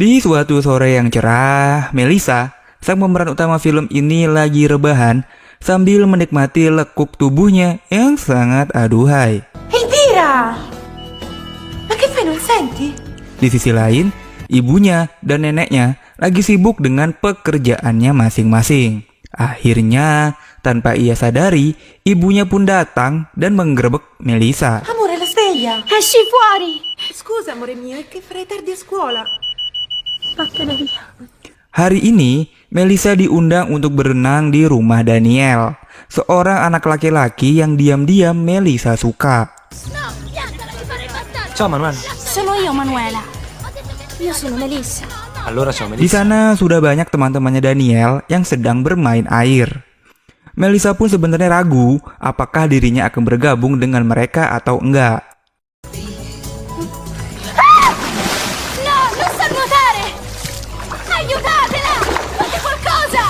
Di suatu sore yang cerah, Melissa, sang pemeran utama film ini lagi rebahan sambil menikmati lekuk tubuhnya yang sangat aduhai. Elvira! Ma che fai, non senti? Di sisi lain, ibunya dan neneknya lagi sibuk dengan pekerjaannya masing-masing. Akhirnya, tanpa ia sadari, ibunya pun datang dan menggerebek Melissa. Amore, la sveglia! Esci fuori! Scusa, amore mio, è che farei tardi a scuola. Vattene via. Hari ini, Melissa diundang untuk berenang di rumah Daniel, seorang anak laki-laki yang diam-diam Melissa suka. No, piantala, ti farei passare. Ciao Manuel. Sono io, Manuela. Io sono Melissa. Allora ciao Di Melissa. sana sudah banyak teman-temannya Daniel yang sedang bermain air. Melissa pun sebenarnya ragu apakah dirinya akan bergabung dengan mereka atau enggak. No, non sa nuotare! Aiutatela! Fate qualcosa!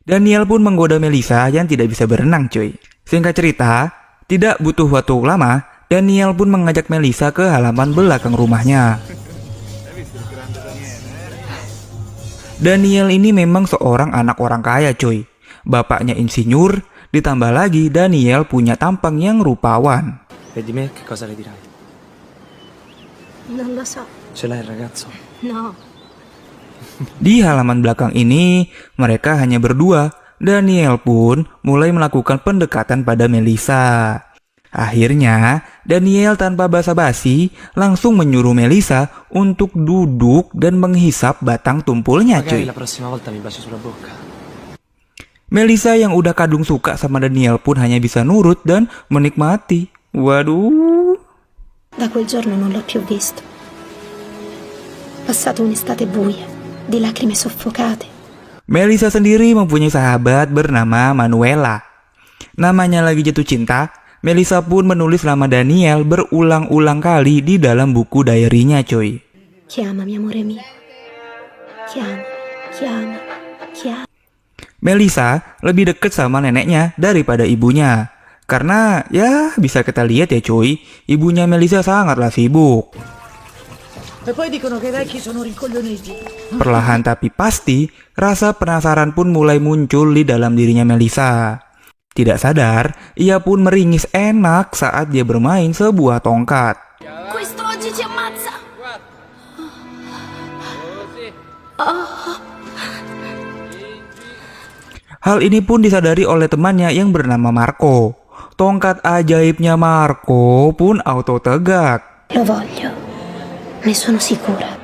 Daniel pun menggoda Melissa yang tidak bisa berenang, cuy. Singkat cerita, tidak butuh waktu lama, Daniel pun mengajak Melissa ke halaman belakang rumahnya. Daniel ini memang seorang anak orang kaya, cuy. Bapaknya insinyur, ditambah lagi Daniel punya tampang yang rupawan. E di me che cosa le dirai? Non lo so. Ce l'hai il ragazzo? No. Di halaman belakang ini, mereka hanya berdua. Daniel pun mulai melakukan pendekatan pada Melissa. Akhirnya, Daniel tanpa basa-basi langsung menyuruh Melissa untuk duduk dan menghisap batang tumpulnya, cuy. Magari la prossima volta mi baci sulla bocca. Melissa yang udah kadung suka sama Daniel pun hanya bisa nurut dan menikmati. Waduh. Da quel giorno non l'ho più visto. Passato un'estate buia, di lacrime soffocate. Melissa sendiri mempunyai sahabat bernama Manuela. Namanya lagi jatuh cinta, Melissa pun menulis nama Daniel berulang-ulang kali di dalam buku diary-nya, coy. Chiamami, amore mio. Chiama, chiama, chiama. Melissa lebih deket sama neneknya daripada ibunya. Karena ya bisa kita lihat ya cuy, ibunya Melissa sangatlah sibuk. E poi dicono che i vecchi sono rincoglioniti. Perlahan tapi pasti, rasa penasaran pun mulai muncul di dalam dirinya Melissa. Tidak sadar, ia pun meringis enak saat dia bermain sebuah tongkat. Questo oggi ci ammazza. Hal ini pun disadari oleh temannya yang bernama Marco. Tongkat ajaibnya Marco pun auto tegak. Lo voglio. Ne sono sicura.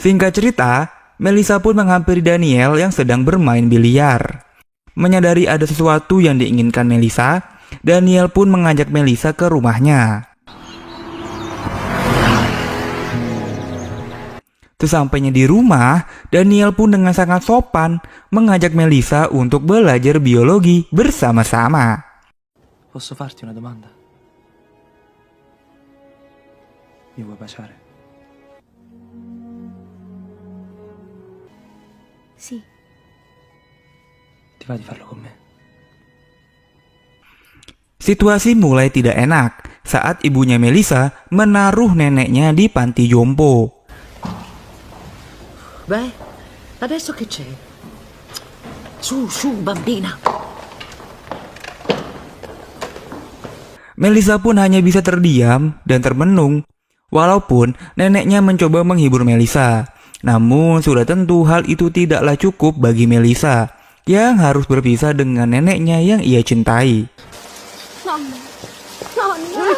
Singkat cerita, Melissa pun menghampiri Daniel yang sedang bermain biliar. Menyadari ada sesuatu yang diinginkan Melissa, Daniel pun mengajak Melissa ke rumahnya. Sesampainya di rumah, Daniel pun dengan sangat sopan mengajak Melissa untuk belajar biologi bersama-sama. Posso farti una domanda? Mi vuoi baciare? Sì. Ti va di farlo con me? Situasi mulai tidak enak saat ibunya Melissa menaruh neneknya di panti jompo. Beh, adesso che c'è? Su, bambina. Melissa pun hanya bisa terdiam dan termenung. Walaupun neneknya mencoba menghibur Melissa, namun sudah tentu hal itu tidaklah cukup bagi Melissa yang harus berpisah dengan neneknya yang ia cintai. Nonna. Nonna.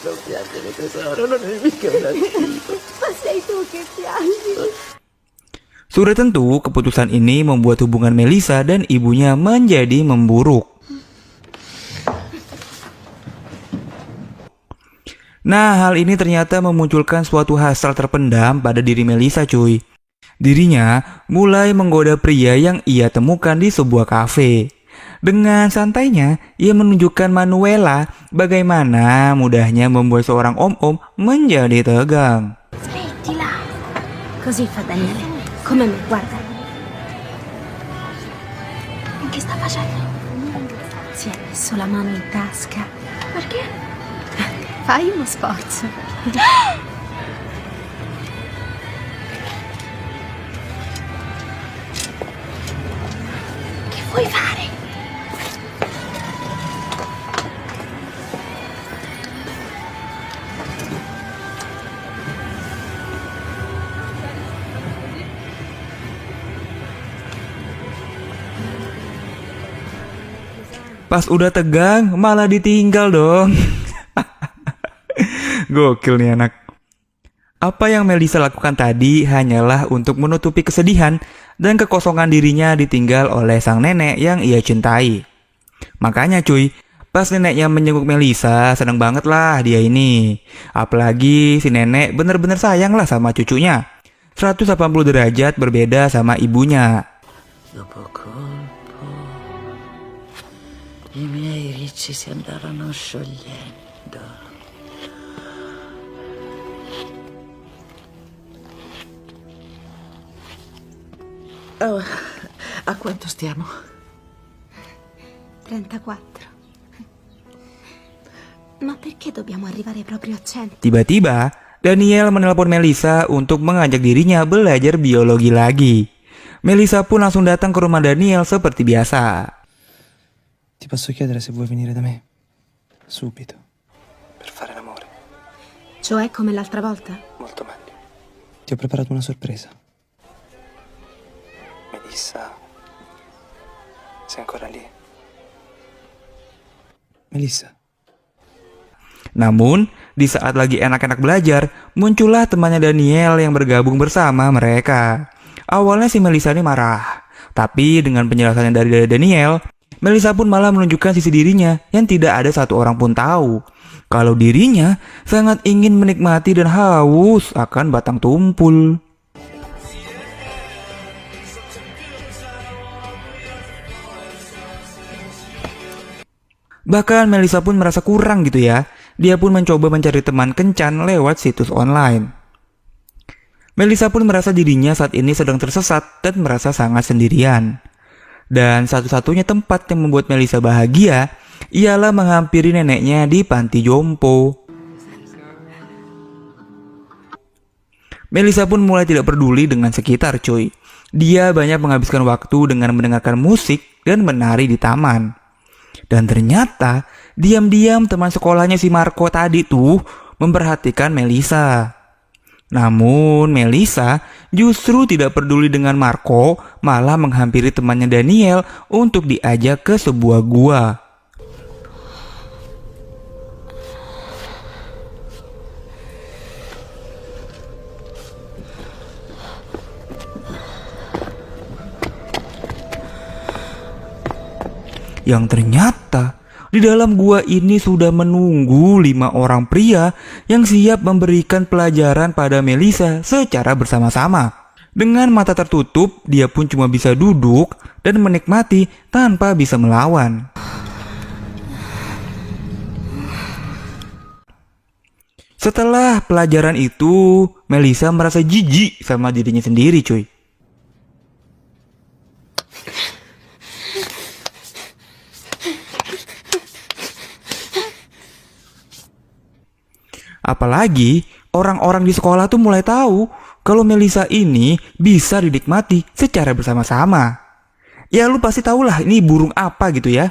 Non piangere tesoro, non è mica una Ma sei tu che piangi. Sudah tentu keputusan ini membuat hubungan Melissa dan ibunya menjadi memburuk. Nah, hal ini ternyata memunculkan suatu hasrat terpendam pada diri Melissa, cuy. Dirinya mulai menggoda pria yang ia temukan di sebuah kafe. Dengan santainya, ia menunjukkan Manuela bagaimana mudahnya membuat seorang om-om menjadi tegang. Smettila. Così fa Daniele. Come me, guarda. Che sta facendo? Si è messo la mano in tasca Perché? Fai uno sforzo. Che vuoi fare? Pas udah tegang, malah ditinggal dong. Gokil nih anak. Apa yang Melisa lakukan tadi hanyalah untuk menutupi kesedihan dan kekosongan dirinya ditinggal oleh sang nenek yang ia cintai. Makanya cuy, pas neneknya menjenguk Melisa, seneng banget lah dia ini. Apalagi si nenek bener-bener sayang lah sama cucunya. 180 derajat berbeda sama ibunya. Dopo colpo, i miei ricci si andarono sciogliendo. Oh, a quanto stiamo? 34. Ma perché dobbiamo arrivare proprio a 100? Tiba-tiba, Daniel menelpon Melisa untuk mengajak dirinya belajar biologi lagi. Melisa pun langsung datang ke rumah Daniel seperti biasa. Ti posso chiedere se vuoi venire da me? Subito. Per fare l'amore. Cioè come l'altra volta? Molto meglio. Ti ho preparato una sorpresa. Melissa. Sei ancora lì? Melissa. Namun, di saat lagi enak-enak belajar, muncullah temannya Daniel yang bergabung bersama mereka. Awalnya si Melisa ini marah, tapi dengan penjelasannya dari Daniel, Melisa pun malah menunjukkan sisi dirinya yang tidak ada satu orang pun tahu. Kalau dirinya sangat ingin menikmati dan haus akan batang tumpul. Bahkan Melisa pun merasa kurang gitu ya. Dia pun mencoba mencari teman kencan lewat situs online. Melisa pun merasa dirinya saat ini sedang tersesat dan merasa sangat sendirian. Dan satu-satunya tempat yang membuat Melisa bahagia ialah menghampiri neneknya di panti jompo. Melisa pun mulai tidak peduli dengan sekitar cuy. Dia banyak menghabiskan waktu dengan mendengarkan musik dan menari di taman. Dan ternyata diam-diam teman sekolahnya si Marco tadi tuh memperhatikan Melisa. Namun Melisa justru tidak peduli dengan Marco, malah menghampiri temannya Daniel untuk diajak ke sebuah gua. Yang ternyata di dalam gua ini sudah menunggu 5 orang pria yang siap memberikan pelajaran pada Melisa secara bersama-sama. Dengan mata tertutup, dia pun cuma bisa duduk dan menikmati tanpa bisa melawan. Setelah pelajaran itu, Melisa merasa jijik sama dirinya sendiri cuy. Apalagi orang-orang di sekolah tuh mulai tahu kalau Melisa ini bisa dinikmati secara bersama-sama. Ya lu pasti tahulah ini burung apa gitu ya.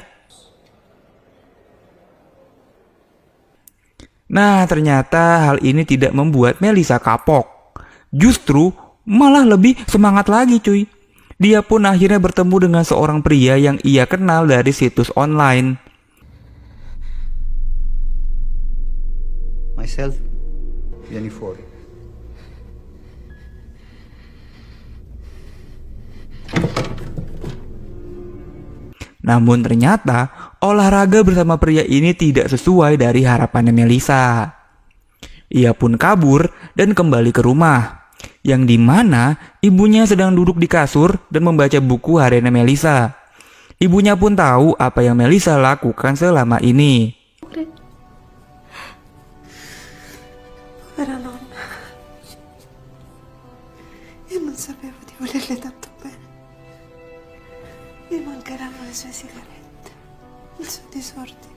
Nah ternyata hal ini tidak membuat Melisa kapok. Justru malah lebih semangat lagi cuy. Dia pun akhirnya bertemu dengan seorang pria yang ia kenal dari situs online. Myself, vieni fuori. Namun ternyata olahraga bersama pria ini tidak sesuai dari harapannya Melisa. Ia pun kabur dan kembali ke rumah, yang dimana ibunya sedang duduk di kasur dan membaca buku hariannya Melisa. Ibunya pun tahu apa yang Melisa lakukan selama ini. Povera nonna. Io non sapevo di volerle tanto bene. Mi mancheranno le sue sigarette, il suo disordine.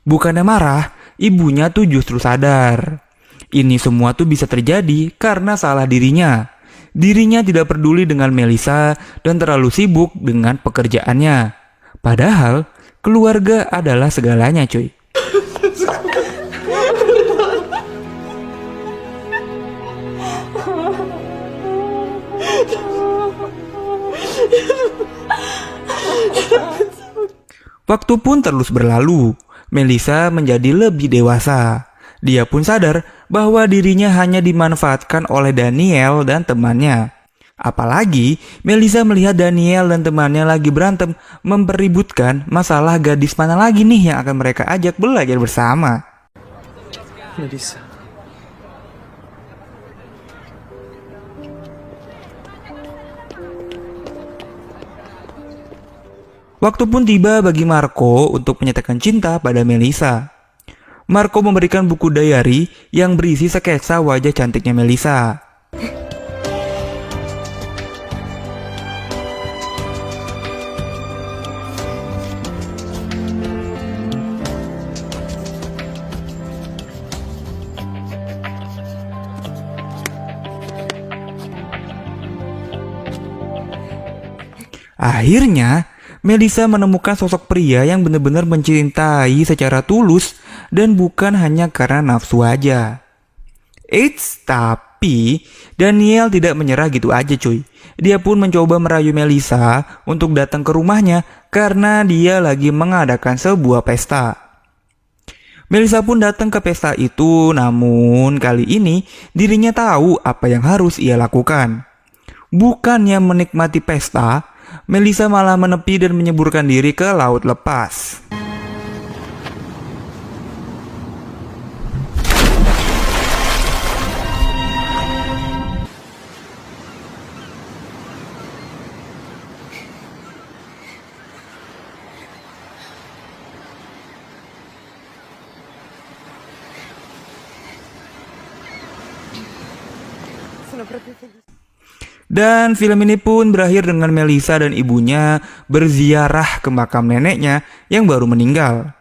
Bukannya marah, ibunya tuh justru sadar. Ini semua tuh bisa terjadi karena salah dirinya. Dirinya tidak peduli dengan Melisa dan terlalu sibuk dengan pekerjaannya. Padahal keluarga adalah segalanya, cuy. Waktu pun terus berlalu. Melisa menjadi lebih dewasa. Dia pun sadar bahwa dirinya hanya dimanfaatkan oleh Daniel dan temannya. Apalagi Melisa melihat Daniel dan temannya lagi berantem mempeributkan masalah gadis mana lagi nih yang akan mereka ajak belajar bersama. Melissa. Waktu pun tiba bagi Marco untuk menyatakan cinta pada Melisa. Marco memberikan buku diary yang berisi sketsa wajah cantiknya Melisa. Akhirnya, Melisa menemukan sosok pria yang benar-benar mencintai secara tulus dan bukan hanya karena nafsu aja. Eits, tapi Daniel tidak menyerah gitu aja cuy. Dia pun mencoba merayu Melisa untuk datang ke rumahnya karena dia lagi mengadakan sebuah pesta. Melisa pun datang ke pesta itu, namun kali ini dirinya tahu apa yang harus ia lakukan. Bukannya menikmati pesta, Melisa malah menepi dan menyeburkan diri ke laut lepas. Dan film ini pun berakhir dengan Melisa dan ibunya berziarah ke makam neneknya yang baru meninggal.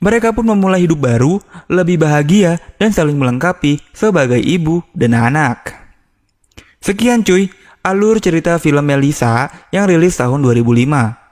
Mereka pun memulai hidup baru, lebih bahagia dan saling melengkapi sebagai ibu dan anak. Sekian cuy, alur cerita film Melisa yang rilis tahun 2005.